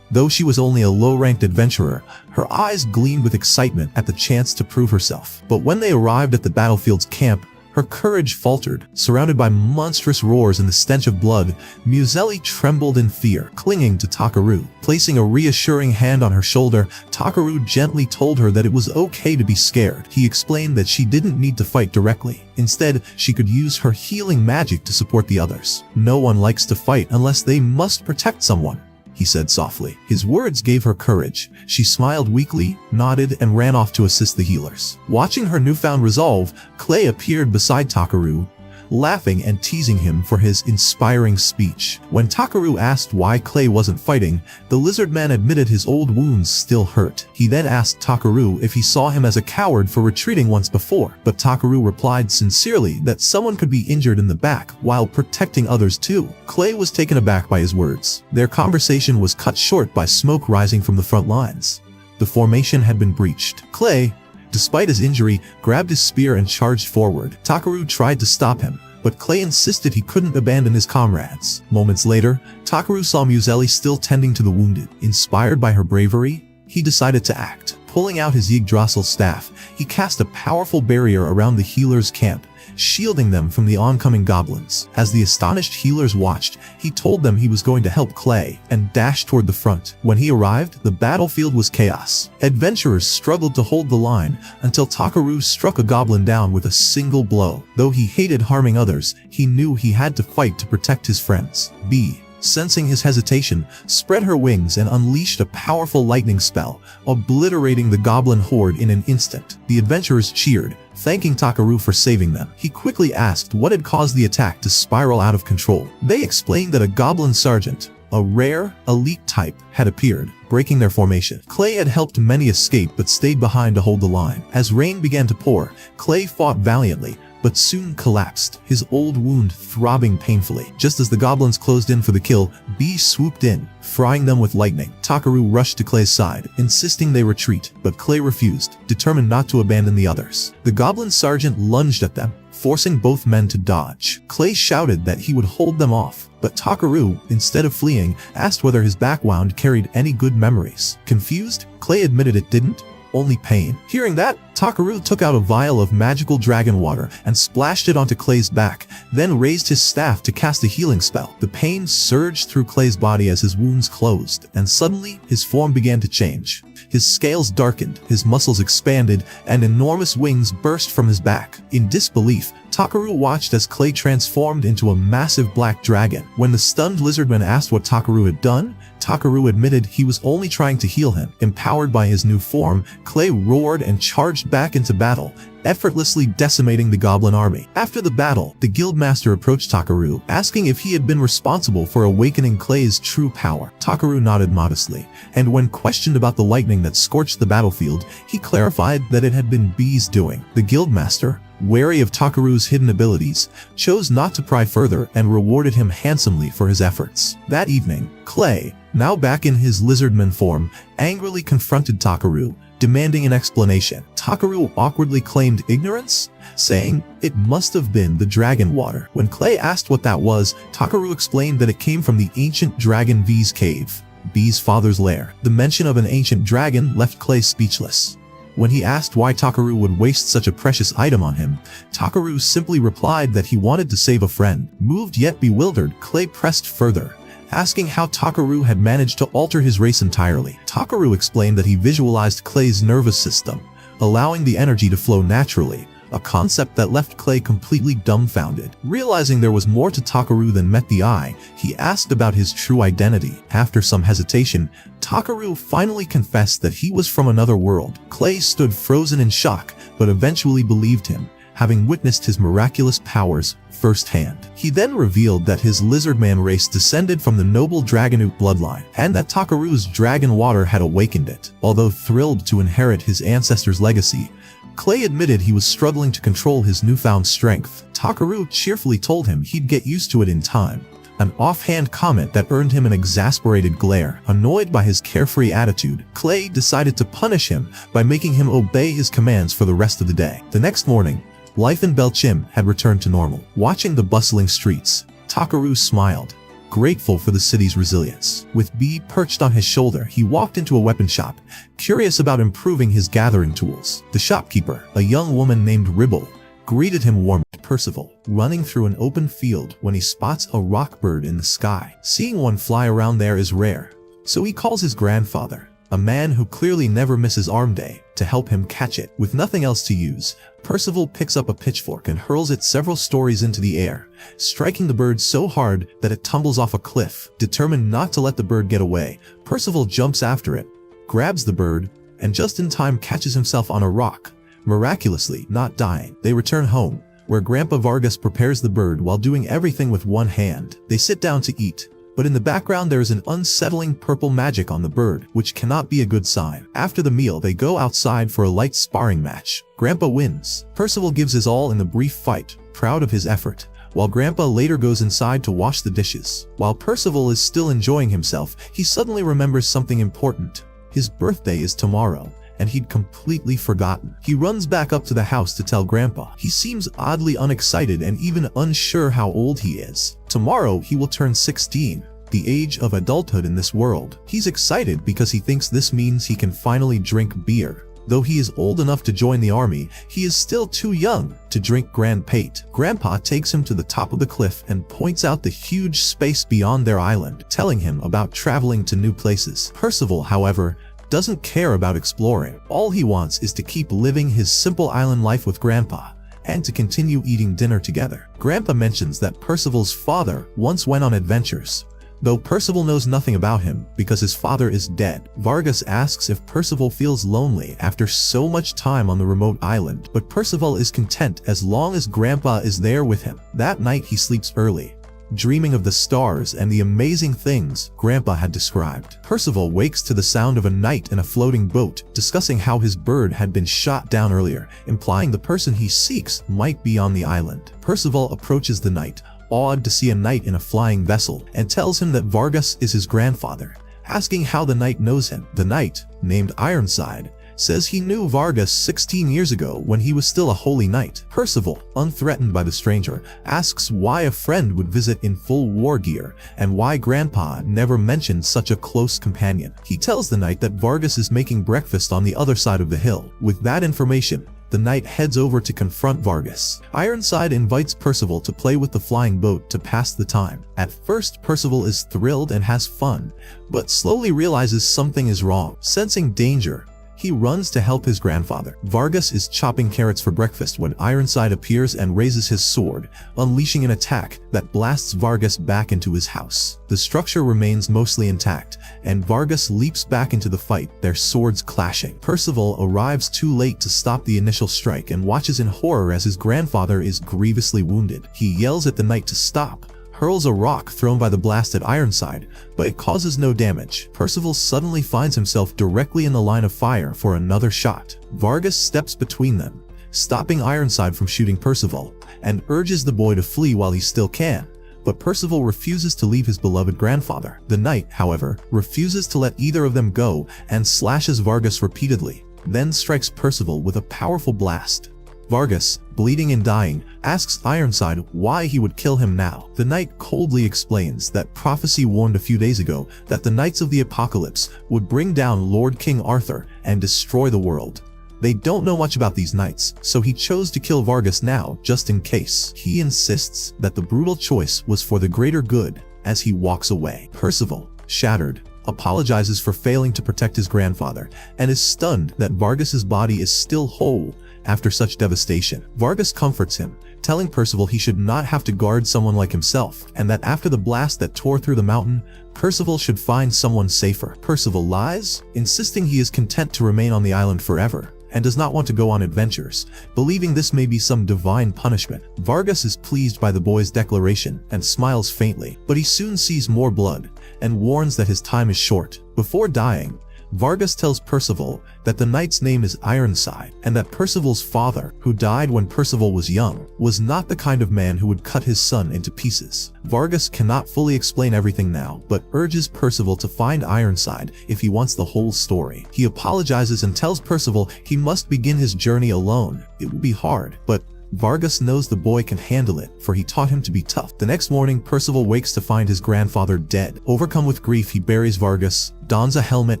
Though she was only a low-ranked adventurer, her eyes gleamed with excitement at the chance to prove herself. But when they arrived at the battlefield's camp, her courage faltered. Surrounded by monstrous roars and the stench of blood, Muselli trembled in fear, clinging to Takaru. Placing a reassuring hand on her shoulder, Takaru gently told her that it was okay to be scared. He explained that she didn't need to fight directly. Instead, she could use her healing magic to support the others. No one likes to fight unless they must protect someone, he said softly. His words gave her courage. She smiled weakly, nodded, and ran off to assist the healers. Watching her newfound resolve, Clay appeared beside Takaru, laughing and teasing him for his inspiring speech. When Takaru asked why Clay wasn't fighting, the lizard man admitted his old wounds still hurt. He then asked Takaru if he saw him as a coward for retreating once before, but Takaru replied sincerely that someone could be injured in the back while protecting others too. Clay was taken aback by his words. Their conversation was cut short by smoke rising from the front lines. The formation had been breached. Clay, despite his injury, grabbed his spear and charged forward. Takaru tried to stop him, but Clay insisted he couldn't abandon his comrades. Moments later, Takaru saw Muselli still tending to the wounded. Inspired by her bravery, he decided to act. Pulling out his Yggdrasil staff, he cast a powerful barrier around the healers' camp, shielding them from the oncoming goblins. As the astonished healers watched, he told them he was going to help Clay and dashed toward the front. When he arrived, the battlefield was chaos. Adventurers struggled to hold the line until Takaru struck a goblin down with a single blow. Though he hated harming others, he knew he had to fight to protect his friends. B, sensing his hesitation, spread her wings and unleashed a powerful lightning spell, obliterating the goblin horde in an instant. The adventurers cheered, thanking Takaru for saving them. He quickly asked what had caused the attack to spiral out of control. They explained that a goblin sergeant, a rare, elite type, had appeared, breaking their formation. Clay had helped many escape but stayed behind to hold the line. As rain began to pour, Clay fought valiantly, but soon collapsed, his old wound throbbing painfully. Just as the goblins closed in for the kill, B swooped in, frying them with lightning. Takaru rushed to Clay's side, insisting they retreat, but Clay refused, determined not to abandon the others. The goblin sergeant lunged at them, forcing both men to dodge. Clay shouted that he would hold them off, but Takaru, instead of fleeing, asked whether his backwound carried any good memories. Confused, Clay admitted it didn't, only pain. Hearing that, Takaru took out a vial of magical dragon water and splashed it onto Clay's back, then raised his staff to cast a healing spell. The pain surged through Clay's body as his wounds closed, and suddenly his form began to change. His scales darkened, his muscles expanded, and enormous wings burst from his back. In disbelief, Takaru watched as Clay transformed into a massive black dragon. When the stunned lizardman asked what Takaru had done, Takaru admitted he was only trying to heal him. Empowered by his new form, Clay roared and charged back into battle, effortlessly decimating the goblin army. After the battle, the guildmaster approached Takaru, asking if he had been responsible for awakening Clay's true power. Takaru nodded modestly, and when questioned about the lightning that scorched the battlefield, he clarified that it had been B's doing. The guildmaster, wary of Takaru's hidden abilities, chose not to pry further and rewarded him handsomely for his efforts. That evening, Clay, now back in his lizardman form, angrily confronted Takaru, demanding an explanation. Takaru awkwardly claimed ignorance, saying it must have been the dragon water. When Clay asked what that was, Takaru explained that it came from the ancient dragon V's cave, B's father's lair. The mention of an ancient dragon left Clay speechless. When he asked why Takaru would waste such a precious item on him, Takaru simply replied that he wanted to save a friend. Moved yet bewildered, Clay pressed further, asking how Takaru had managed to alter his race entirely. Takaru explained that he visualized Clay's nervous system, allowing the energy to flow naturally, a concept that left Clay completely dumbfounded. Realizing there was more to Takaru than met the eye, he asked about his true identity. After some hesitation, Takaru finally confessed that he was from another world. Clay stood frozen in shock, but eventually believed him, having witnessed his miraculous powers firsthand. He then revealed that his lizardman race descended from the noble Dragonute bloodline, and that Takaru's dragon water had awakened it. Although thrilled to inherit his ancestors' legacy, Clay admitted he was struggling to control his newfound strength. Takaru cheerfully told him he'd get used to it in time, an offhand comment that earned him an exasperated glare. Annoyed by his carefree attitude, Clay decided to punish him by making him obey his commands for the rest of the day. The next morning, life in Belchim had returned to normal. Watching the bustling streets, Takaru smiled, grateful for the city's resilience. With B perched on his shoulder, he walked into a weapon shop, curious about improving his gathering tools. The shopkeeper, a young woman named Ribble, greeted him warmly. Percival, running through an open field when he spots a rock bird in the sky. Seeing one fly around there is rare, so he calls his grandfather, a man who clearly never misses arm day, to help him catch it. With nothing else to use, Percival picks up a pitchfork and hurls it several stories into the air, striking the bird so hard that it tumbles off a cliff. Determined not to let the bird get away, Percival jumps after it, grabs the bird, and just in time catches himself on a rock, miraculously not dying. They return home, where Grandpa Vargas prepares the bird while doing everything with one hand. They sit down to eat, but in the background there is an unsettling purple magic on the bird, which cannot be a good sign. After the meal, they go outside for a light sparring match. Grandpa wins. Percival gives his all in the brief fight, proud of his effort, while Grandpa later goes inside to wash the dishes. While Percival is still enjoying himself, he suddenly remembers something important. His birthday is tomorrow, and he'd completely forgotten. He runs back up to the house to tell Grandpa. He seems oddly unexcited and even unsure how old he is. Tomorrow he will turn 16, the age of adulthood in this world. He's excited because he thinks this means he can finally drink beer. Though he is old enough to join the army, he is still too young to drink Grand Pate. Grandpa takes him to the top of the cliff and points out the huge space beyond their island, telling him about traveling to new places. Percival, however, doesn't care about exploring. All he wants is to keep living his simple island life with Grandpa, and to continue eating dinner together. Grandpa mentions that Percival's father once went on adventures, though Percival knows nothing about him because his father is dead. Vargas asks if Percival feels lonely after so much time on the remote island, but Percival is content as long as Grandpa is there with him. That night he sleeps early, dreaming of the stars and the amazing things Grandpa had described. Percival wakes to the sound of a knight in a floating boat, discussing how his bird had been shot down earlier, implying the person he seeks might be on the island. Percival approaches the knight, awed to see a knight in a flying vessel, and tells him that Vargas is his grandfather, asking how the knight knows him. The knight, named Ironside, says he knew Vargas 16 years ago when he was still a holy knight. Percival, unthreatened by the stranger, asks why a friend would visit in full war gear and why Grandpa never mentioned such a close companion. He tells the knight that Vargas is making breakfast on the other side of the hill. With that information, the knight heads over to confront Vargas. Ironside invites Percival to play with the flying boat to pass the time. At first, Percival is thrilled and has fun, but slowly realizes something is wrong. Sensing danger, he runs to help his grandfather. Vargas is chopping carrots for breakfast when Ironside appears and raises his sword, unleashing an attack that blasts Vargas back into his house. The structure remains mostly intact, and Vargas leaps back into the fight, their swords clashing. Percival arrives too late to stop the initial strike and watches in horror as his grandfather is grievously wounded. He yells at the knight to stop, hurls a rock thrown by the blast at Ironside, but it causes no damage. Percival suddenly finds himself directly in the line of fire for another shot. Vargas steps between them, stopping Ironside from shooting Percival, and urges the boy to flee while he still can. But Percival refuses to leave his beloved grandfather. The knight, however, refuses to let either of them go and slashes Vargas repeatedly, then strikes Percival with a powerful blast. Vargas, bleeding and dying, asks Ironside why he would kill him now. The knight coldly explains that prophecy warned a few days ago that the Knights of the Apocalypse would bring down Lord King Arthur and destroy the world. They don't know much about these knights, so he chose to kill Vargas now just in case. He insists that the brutal choice was for the greater good as he walks away. Percival, shattered, apologizes for failing to protect his grandfather and is stunned that Vargas's body is still whole after such devastation. Vargas comforts him, telling Percival he should not have to guard someone like himself, and that after the blast that tore through the mountain, Percival should find someone safer. Percival lies, insisting he is content to remain on the island forever, and does not want to go on adventures, believing this may be some divine punishment. Vargas is pleased by the boy's declaration and smiles faintly, but he soon sees more blood and warns that his time is short. Before dying, Vargas tells Percival that the knight's name is Ironside, and that Percival's father, who died when Percival was young, was not the kind of man who would cut his son into pieces. Vargas cannot fully explain everything now, but urges Percival to find Ironside if he wants the whole story. He apologizes and tells Percival he must begin his journey alone. It will be hard, but Vargas knows the boy can handle it, for he taught him to be tough. The next morning, Percival wakes to find his grandfather dead. Overcome with grief, he buries Vargas, dons a helmet,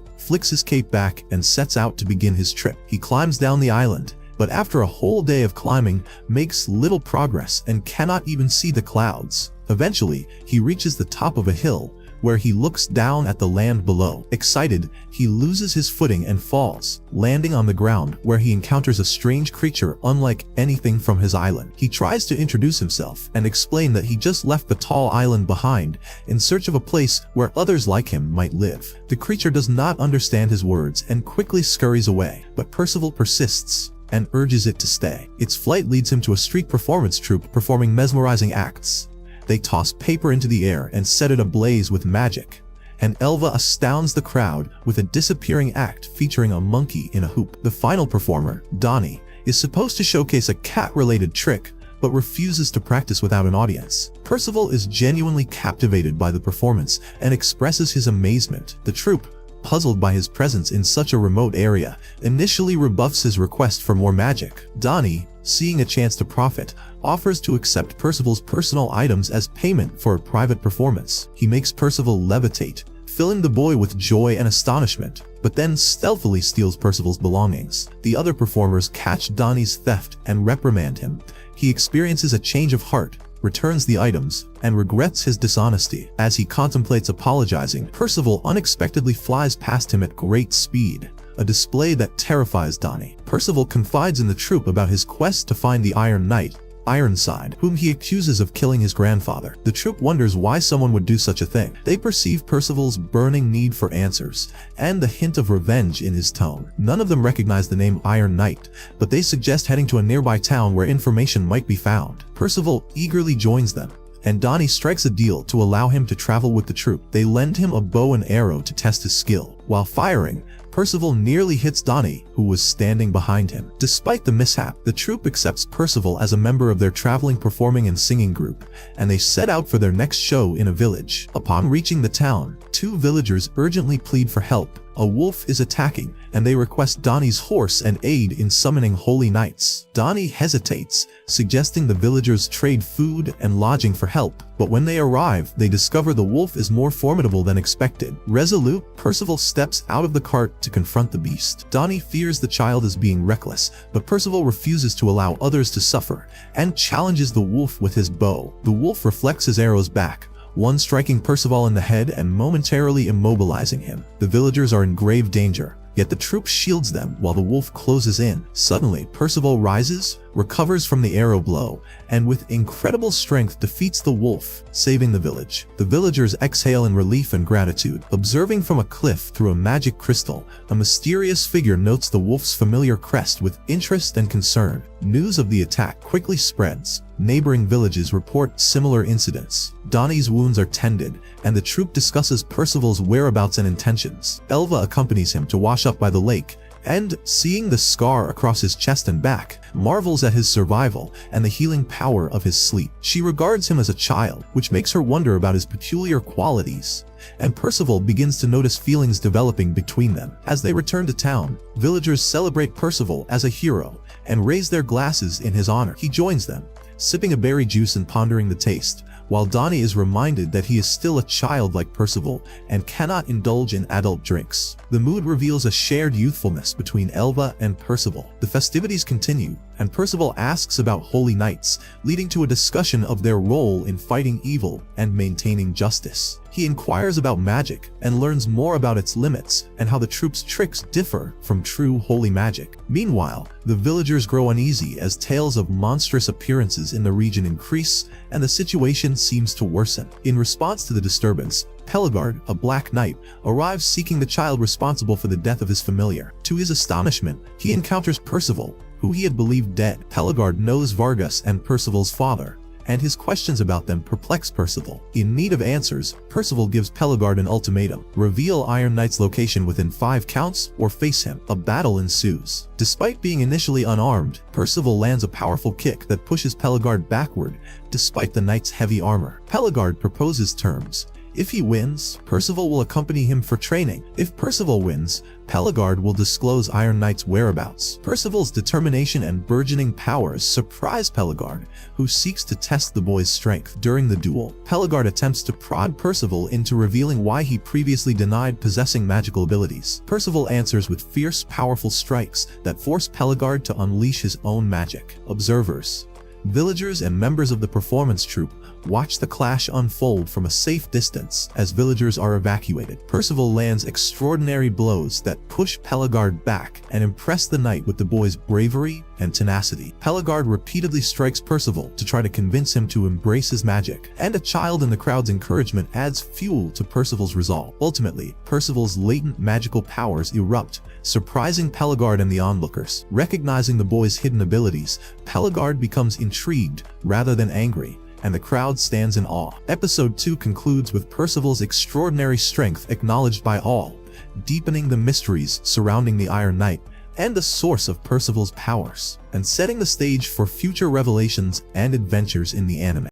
flicks his cape back, and sets out to begin his trip. He climbs down the island, but after a whole day of climbing, makes little progress and cannot even see the clouds. Eventually, he reaches the top of a hill, where he looks down at the land below. Excited, he loses his footing and falls, landing on the ground where he encounters a strange creature unlike anything from his island. He tries to introduce himself and explain that he just left the tall island behind in search of a place where others like him might live. The creature does not understand his words and quickly scurries away, but Percival persists and urges it to stay. Its flight leads him to a street performance troupe performing mesmerizing acts. They toss paper into the air and set it ablaze with magic, and Elva astounds the crowd with a disappearing act featuring a monkey in a hoop. The final performer, Donnie, is supposed to showcase a cat-related trick, but refuses to practice without an audience. Percival is genuinely captivated by the performance and expresses his amazement. The troupe, puzzled by his presence in such a remote area, initially rebuffs his request for more magic. Donnie, seeing a chance to profit, offers to accept Percival's personal items as payment for a private performance. He makes Percival levitate, filling the boy with joy and astonishment, but then stealthily steals Percival's belongings. The other performers catch Donnie's theft and reprimand him. He experiences a change of heart, returns the items, and regrets his dishonesty. As he contemplates apologizing, Percival unexpectedly flies past him at great speed, a display that terrifies Donnie. Percival confides in the troupe about his quest to find the Iron Knight, Ironside, whom he accuses of killing his grandfather. The troupe wonders why someone would do such a thing. They perceive Percival's burning need for answers, and the hint of revenge in his tone. None of them recognize the name Iron Knight, but they suggest heading to a nearby town where information might be found. Percival eagerly joins them, and Donnie strikes a deal to allow him to travel with the troupe. They lend him a bow and arrow to test his skill. While firing, Percival nearly hits Donnie, who was standing behind him. Despite the mishap, the troupe accepts Percival as a member of their traveling performing and singing group, and they set out for their next show in a village. Upon reaching the town, two villagers urgently plead for help. A wolf is attacking, and they request Donnie's horse and aid in summoning holy knights. Donnie hesitates, suggesting the villagers trade food and lodging for help, but when they arrive, they discover the wolf is more formidable than expected. Resolute, Percival steps out of the cart to confront the beast. Donnie fears the child is being reckless, but Percival refuses to allow others to suffer, and challenges the wolf with his bow. The wolf reflects his arrows back, one striking Percival in the head and momentarily immobilizing him. The villagers are in grave danger, yet the troupe shields them while the wolf closes in. Suddenly, Percival rises, recovers from the arrow blow, and with incredible strength defeats the wolf, saving the village. The villagers exhale in relief and gratitude. Observing from a cliff through a magic crystal, a mysterious figure notes the wolf's familiar crest with interest and concern. News of the attack quickly spreads. Neighboring villages report similar incidents. Donnie's wounds are tended, and the troupe discusses Percival's whereabouts and intentions. Elva accompanies him to wash up by the lake, and, seeing the scar across his chest and back, marvels at his survival and the healing power of his sleep. She regards him as a child, which makes her wonder about his peculiar qualities, and Percival begins to notice feelings developing between them. As they return to town, villagers celebrate Percival as a hero and raise their glasses in his honor. He joins them, sipping a berry juice and pondering the taste, while Donnie is reminded that he is still a child like Percival and cannot indulge in adult drinks. The mood reveals a shared youthfulness between Elva and Percival. The festivities continue, and Percival asks about holy knights, leading to a discussion of their role in fighting evil and maintaining justice. He inquires about magic and learns more about its limits and how the troop's tricks differ from true holy magic. Meanwhile, the villagers grow uneasy as tales of monstrous appearances in the region increase and the situation seems to worsen. In response to the disturbance, Pelagard, a black knight, arrives seeking the child responsible for the death of his familiar. To his astonishment, he encounters Percival, who he had believed dead. Pelagard knows Vargas and Percival's father, and his questions about them perplex Percival. In need of answers, Percival gives Pelagard an ultimatum: reveal Iron Knight's location within 5 counts or face him. A battle ensues. Despite being initially unarmed, Percival lands a powerful kick that pushes Pelagard backward despite the knight's heavy armor. Pelagard proposes terms. If he wins, Percival will accompany him for training. If Percival wins, Pelagard will disclose Iron Knight's whereabouts. Percival's determination and burgeoning powers surprise Pelagard, who seeks to test the boy's strength. During the duel, Pelagard attempts to prod Percival into revealing why he previously denied possessing magical abilities. Percival answers with fierce, powerful strikes that force Pelagard to unleash his own magic. Observers, villagers and members of the performance troupe watch the clash unfold from a safe distance as villagers are evacuated. Percival lands extraordinary blows that push Pelagard back and impress the knight with the boy's bravery and tenacity. Pelagard repeatedly strikes Percival to try to convince him to embrace his magic, and a child in the crowd's encouragement adds fuel to Percival's resolve. Ultimately, Percival's latent magical powers erupt, surprising Pelagard and the onlookers. Recognizing the boy's hidden abilities, Pelagard becomes intrigued rather than angry, and the crowd stands in awe. Episode 2 concludes with Percival's extraordinary strength acknowledged by all, deepening the mysteries surrounding the Iron Knight and the source of Percival's powers, and setting the stage for future revelations and adventures in the anime.